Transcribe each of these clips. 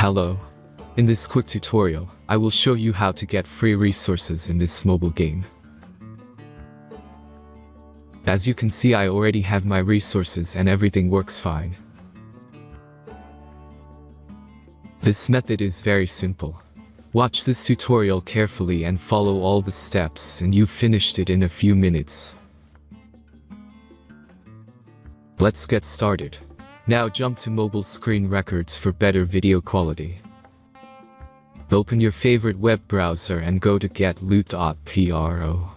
Hello. In this quick tutorial, I will show you how to get free resources in this mobile game. As you can see, I already have my resources and everything works fine. This method is very simple. Watch this tutorial carefully and follow all the steps and you've finished it in a few minutes. Let's get started. Now jump to mobile screen records for better video quality. Open your favorite web browser and go to get.loot.pro.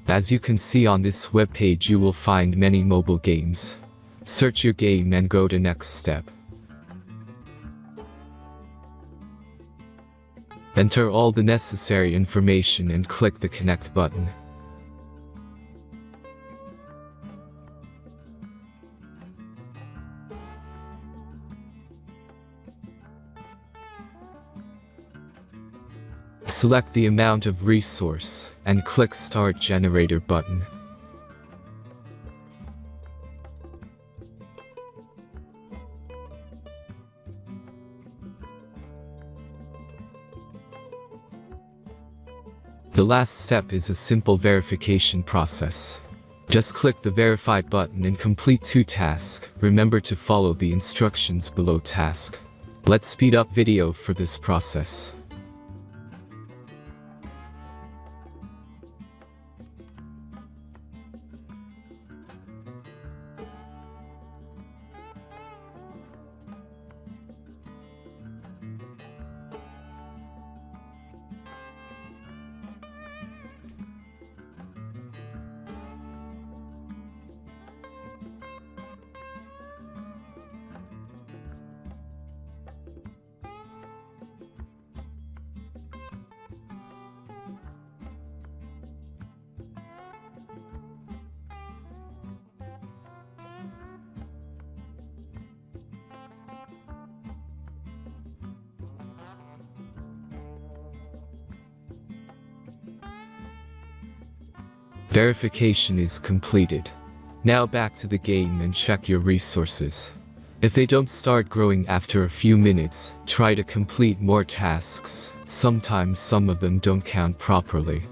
As you can see on this web page, you will find many mobile games. Search your game and go to next step. Enter all the necessary information and click the connect button. Select the amount of resource and click Start Generator button. The last step is a simple verification process. Just click the Verify button and complete 2 tasks. Remember to follow the instructions below task. Let's speed up video for this process. Verification is completed. Now back to the game and check your resources. If they don't start growing after a few minutes, try to complete more tasks. Sometimes some of them don't count properly.